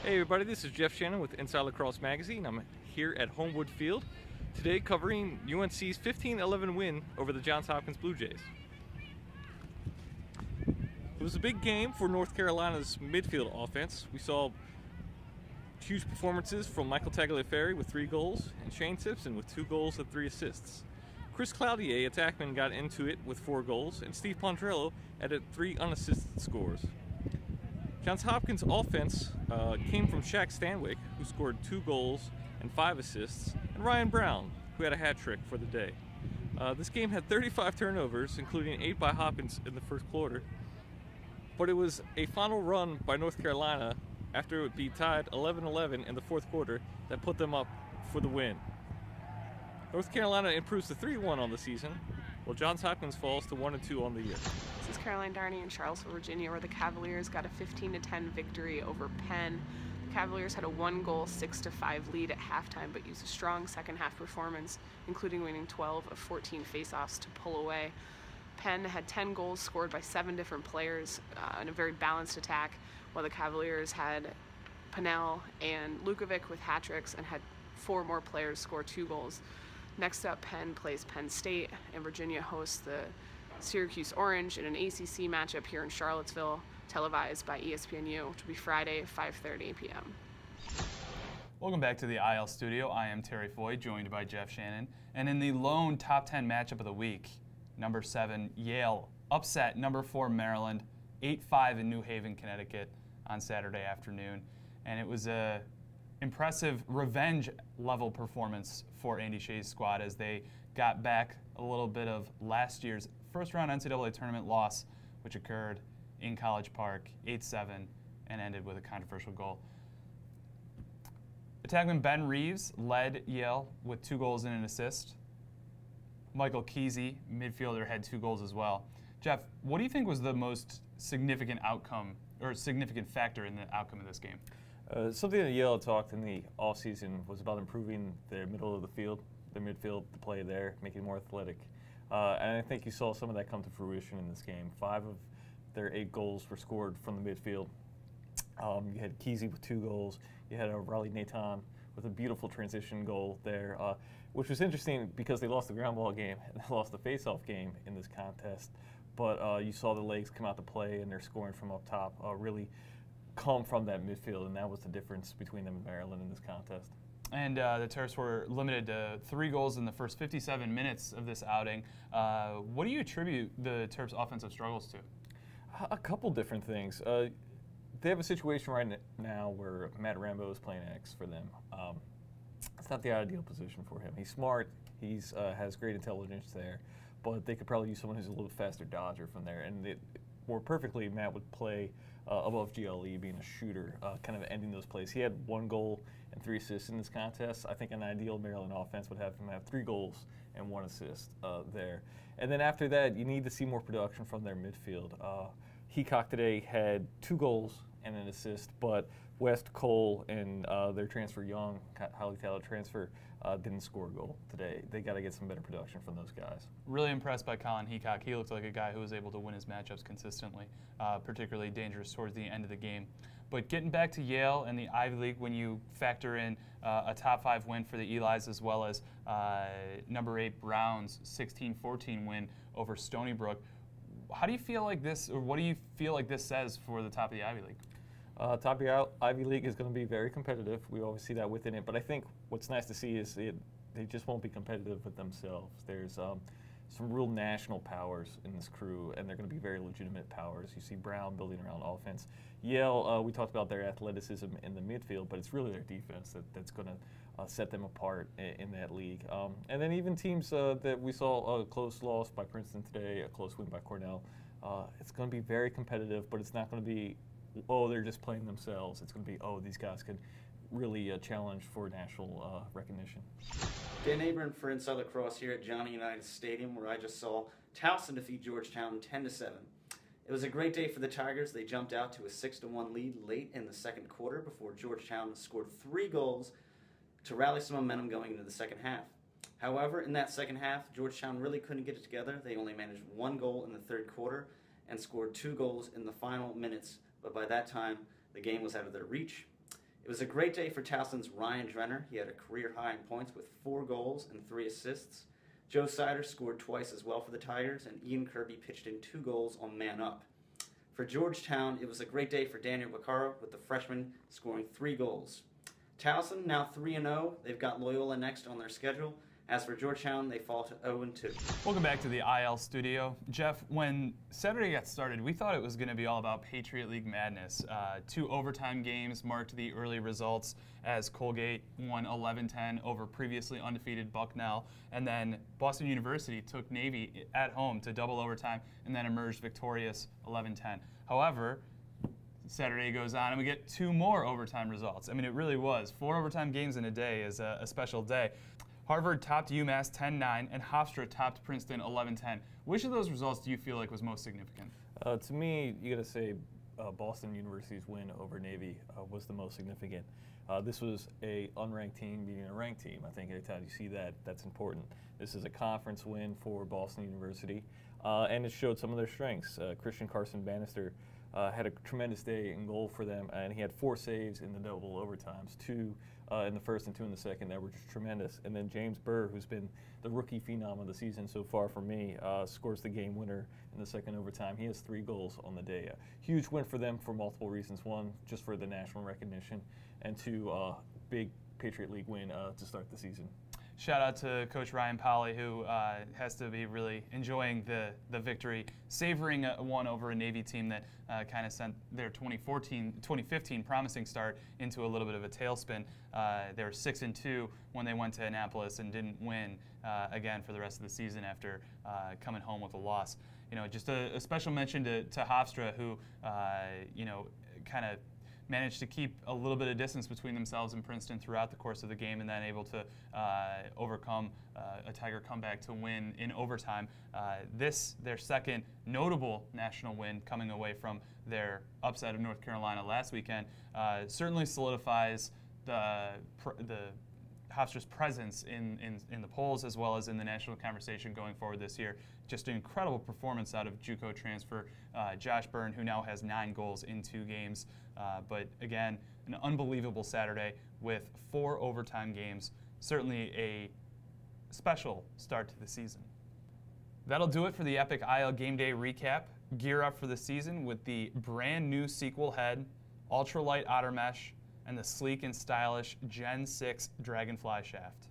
Hey everybody, this is Jeff Shannon with Inside Lacrosse Magazine. I'm here at Homewood Field today covering UNC's 15-11 win over the Johns Hopkins Blue Jays. It was a big game for North Carolina's midfield offense. We saw huge performances from Michael Tagliaferri with 3 goals and Shane Simpson with 2 goals and 3 assists. Chris Cloutier, attackman, got into it with 4 goals, and Steve Pondrello added 3 unassisted scores. Johns Hopkins' offense came from Shaq Stanwyck, who scored 2 goals and 5 assists, and Ryan Brown, who had a hat trick for the day. This game had 35 turnovers, including 8 by Hopkins in the first quarter, but it was a final run by North Carolina after it would be tied 11-11 in the fourth quarter that put them up for the win. North Carolina improves to 3-1 on the season, while Johns Hopkins falls to 1-2 on the year. This is Caroline Darney in Charlottesville, Virginia, where the Cavaliers got a 15-10 victory over Penn. The Cavaliers had a 1-goal, 6-5 lead at halftime, but used a strong second-half performance, including winning 12 of 14 faceoffs to pull away. Penn had 10 goals scored by 7 different players in a very balanced attack, while the Cavaliers had Pannell and Lukovic with hat tricks and had 4 more players score 2 goals. Next up, Penn plays Penn State, and Virginia hosts the Syracuse Orange in an ACC matchup here in Charlottesville, televised by ESPNU, which will be Friday at 5:30 p.m. Welcome back to the IL studio. I am Terry Foy, joined by Jeff Shannon. And in the lone top 10 matchup of the week, number 7, Yale, upset number 4, Maryland, 8-5 in New Haven, Connecticut on Saturday afternoon. And it was a impressive revenge-level performance for Andy Shea's squad as they got back a little bit of last year's first-round NCAA tournament loss, which occurred in College Park, 8-7, and ended with a controversial goal. Attackman Ben Reeves led Yale with 2 goals and an assist. Michael Kesey, midfielder, had 2 goals as well. Jeff, what do you think was the most significant outcome or significant factor in the outcome of this game? Something that Yale talked in the offseason was about improving their middle of the field, their midfield, the play there, making it more athletic. And I think you saw some of that come to fruition in this game. 5 of their 8 goals were scored from the midfield. You had Kesey with 2 goals. You had Raleigh Nathan with a beautiful transition goal there, which was interesting because they lost the ground ball game and they lost the face-off game in this contest. But you saw the legs come out to play and they're scoring from up top really come from that midfield, and that was the difference between them and Maryland in this contest. And the Terps were limited to 3 goals in the first 57 minutes of this outing. What do you attribute the Terps' offensive struggles to? A couple different things. They have a situation right now where Matt Rambo is playing X for them. It's not the ideal position for him. He's smart. He's has great intelligence there, but they could probably use someone who's a little faster dodger from there. And more perfectly, Matt would play above GLE, being a shooter, kind of ending those plays. He had 1 goal and 3 assists in this contest. I think an ideal Maryland offense would have him have 3 goals and 1 assist there. And then after that, you need to see more production from their midfield. Heacock today had 2 goals and an assist, but West, Cole, and their transfer Young, highly talented transfer, didn't score a goal today. They got to get some better production from those guys. Really impressed by Colin Heacock. He looked like a guy who was able to win his matchups consistently, particularly dangerous towards the end of the game. But getting back to Yale and the Ivy League, when you factor in a top 5 win for the Elis as well as number 8 Browns 16-14 win over Stony Brook, how do you feel like this, or what do you feel like this says for the top of the Ivy League? Top of the Ivy League is going to be very competitive. We always see that within it. But I think what's nice to see is they just won't be competitive with themselves. There's some real national powers in this crew, and they're going to be very legitimate powers. You see Brown building around offense. Yale, we talked about their athleticism in the midfield, but it's really their defense that's going to set them apart in that league. And then even teams that we saw a close loss by Princeton today, a close win by Cornell. It's going to be very competitive, but it's not going to be, oh, they're just playing themselves. It's going to be, oh, these guys could really challenge for national recognition. Dan Abram for Inside Lacrosse here at Johnny Unitas Stadium, where I just saw Towson defeat Georgetown 10-7. It was a great day for the Tigers. They jumped out to a 6-1 lead late in the second quarter before Georgetown scored 3 goals to rally some momentum going into the second half. However, in that second half, Georgetown really couldn't get it together. They only managed 1 goal in the third quarter and scored 2 goals in the final minutes, but by that time, the game was out of their reach. It was a great day for Towson's Ryan Drenner. He had a career high in points with 4 goals and 3 assists. Joe Sider scored twice as well for the Tigers, and Ian Kirby pitched in 2 goals on Man Up. For Georgetown, it was a great day for Daniel Vaccaro, with the freshman scoring 3 goals. Towson, now 3-0. They've got Loyola next on their schedule. As for Georgetown, they fall to 0-2. Welcome back to the IL studio. Jeff, when Saturday got started, we thought it was going to be all about Patriot League madness. 2 overtime games marked the early results as Colgate won 11-10 over previously undefeated Bucknell, and then Boston University took Navy at home to double overtime and then emerged victorious 11-10. However, Saturday goes on and we get 2 more overtime results. I mean, it really was. 4 overtime games in a day is a special day. Harvard topped UMass 10-9, and Hofstra topped Princeton 11-10. Which of those results do you feel like was most significant? To me, you got to say Boston University's win over Navy was the most significant. This was a unranked team beating a ranked team. I think anytime you see that, that's important. This is a conference win for Boston University, and it showed some of their strengths. Christian Carson Bannister had a tremendous day in goal for them, and he had 4 saves in the double overtimes, 2 in the first and 2 in the second that were just tremendous. And then James Burr, who's been the rookie phenom of the season so far for me, scores the game winner in the second overtime. He has 3 goals on the day. A huge win for them for multiple reasons. 1, just for the national recognition, and 2, big Patriot League win to start the season. Shout out to Coach Ryan Polly, who has to be really enjoying the victory, savoring one over a Navy team that kind of sent their 2015 promising start into a little bit of a tailspin. They were 6-2 when they went to Annapolis and didn't win again for the rest of the season after coming home with a loss. You know, just a special mention to Hofstra, who you know, kind of managed to keep a little bit of distance between themselves and Princeton throughout the course of the game, and then able to overcome a Tiger comeback to win in overtime. This, their second notable national win coming away from their upset of North Carolina last weekend, certainly solidifies the Hofstra's presence in the polls as well as in the national conversation going forward this year. Just an incredible performance out of JUCO transfer Josh Byrne, who now has 9 goals in 2 games. But again, an unbelievable Saturday with 4 overtime games. Certainly a special start to the season. That'll do it for the Epic IL Game Day recap. Gear up for the season with the brand new sequel head, ultralight otter mesh, and the sleek and stylish Gen 6 Dragonfly shaft.